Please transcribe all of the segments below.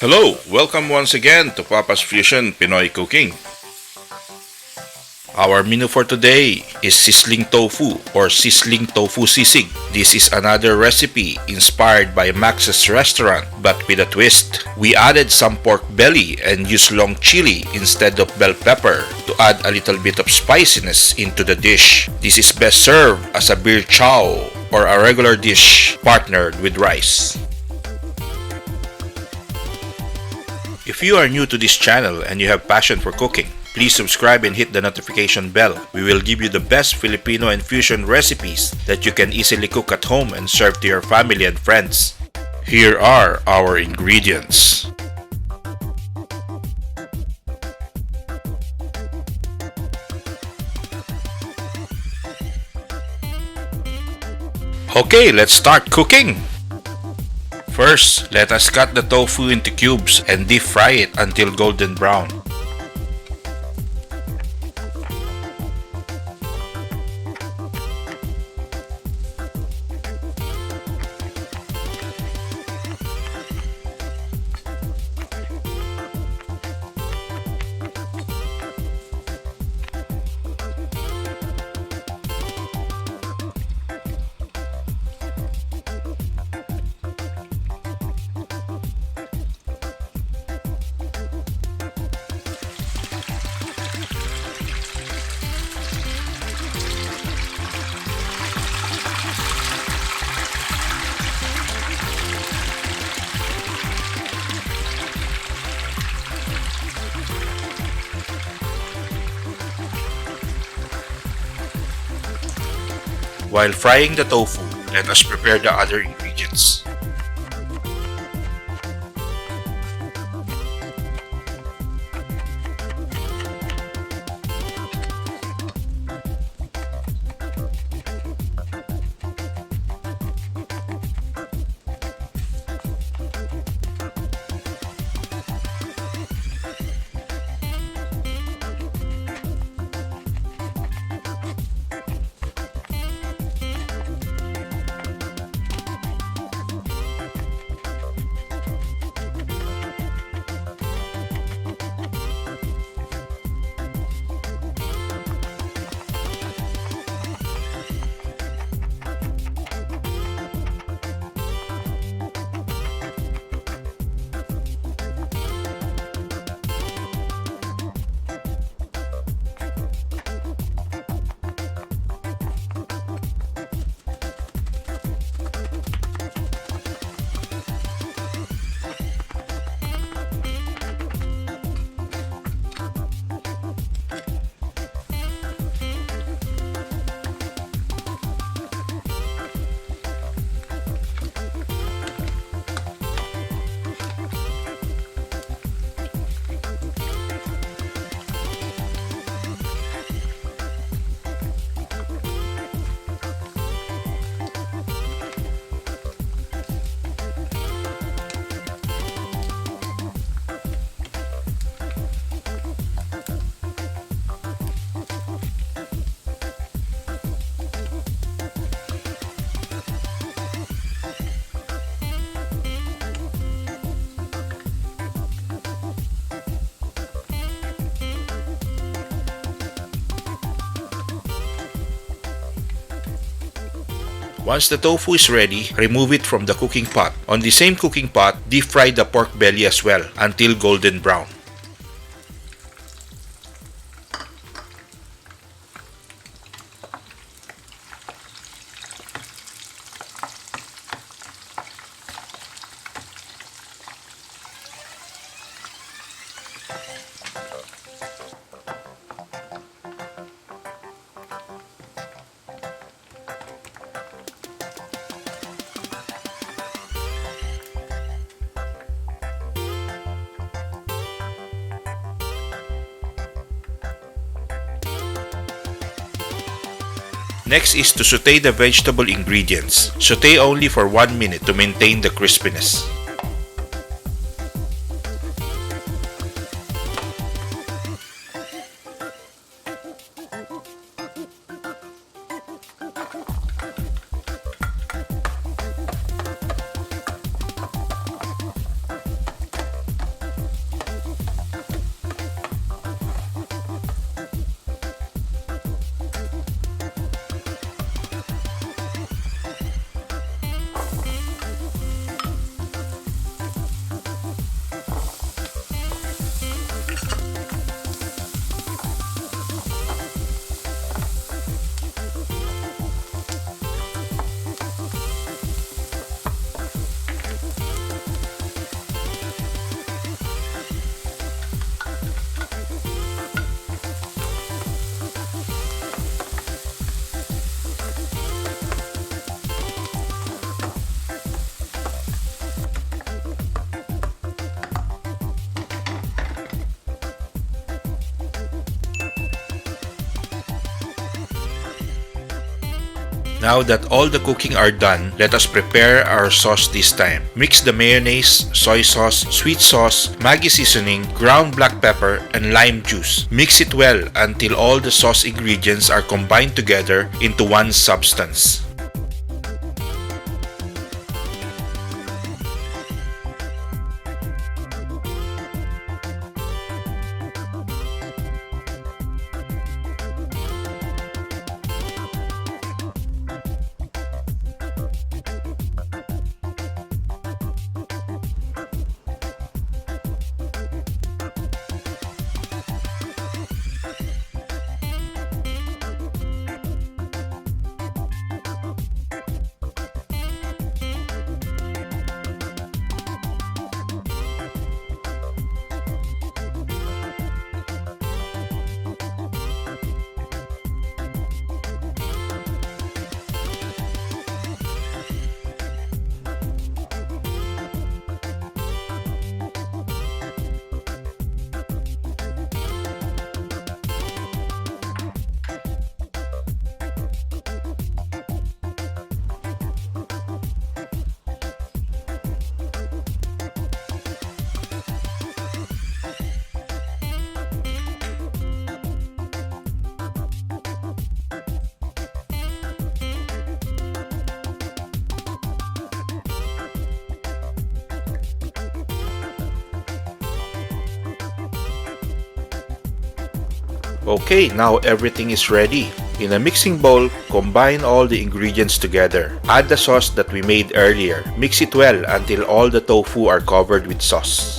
Hello! Welcome once again to Papa's Fusion Pinoy Cooking. Our menu for today is Sizzling Tofu or Sizzling Tofu Sisig. This is another recipe inspired by Max's restaurant but with a twist. We added some pork belly and used long chili instead of bell pepper to add a little bit of spiciness into the dish. This is best served as a beer chow or a regular dish partnered with rice. If you are new to this channel and you have passion for cooking, please subscribe and hit the notification bell. We will give you the best Filipino and fusion recipes that you can easily cook at home and serve to your family and friends. Here are our ingredients. Okay, let's start cooking! First, let us cut the tofu into cubes and deep fry it until golden brown. While frying the tofu, let us prepare the other ingredients. Once the tofu is ready, remove it from the cooking pot. On the same cooking pot, deep fry the pork belly as well until golden brown. Next is to saute the vegetable ingredients. Saute only for 1 minute to maintain the crispiness. Now that all the cooking are done, let us prepare our sauce this time. Mix the mayonnaise, soy sauce, sweet sauce, Maggi seasoning, ground black pepper, and lime juice. Mix it well until all the sauce ingredients are combined together into one substance. Okay, now everything is ready. In a mixing bowl, combine all the ingredients together. Add the sauce that we made earlier. Mix it well until all the tofu are covered with sauce.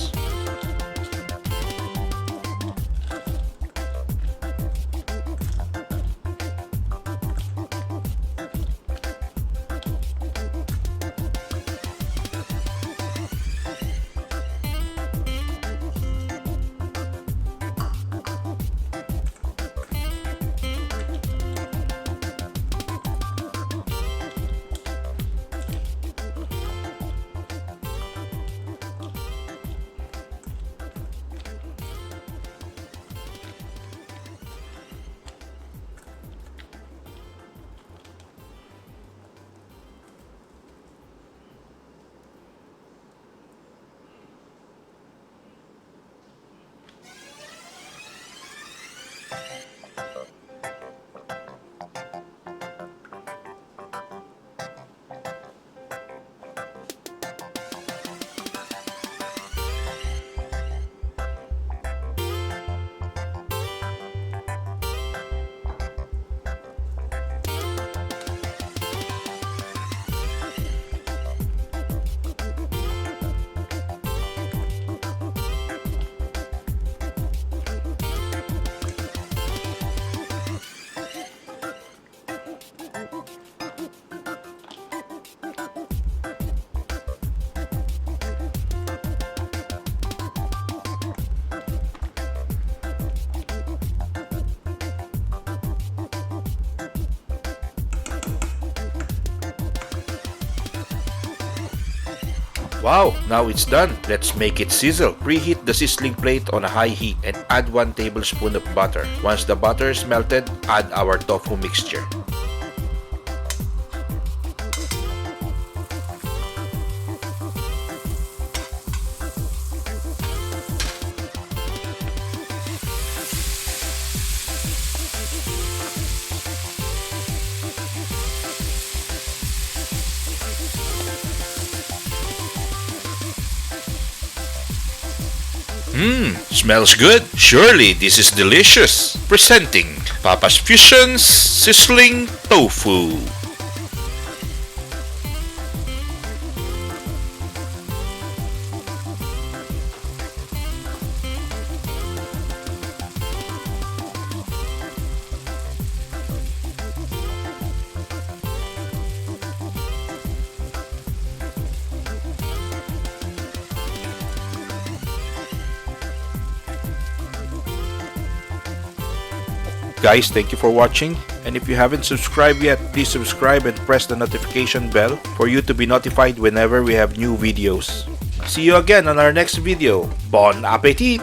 Wow, now it's done. Let's make it sizzle. Preheat the sizzling plate on a high heat and add 1 tablespoon of butter. Once the butter is melted, add our tofu mixture. Smells good. Surely this is delicious. Presenting Papa's Fusion's Sizzling Tofu. Guys, thank you for watching, and if you haven't subscribed yet, please subscribe and press the notification bell for you to be notified whenever we have new videos. See you again on our next video. Bon appetit!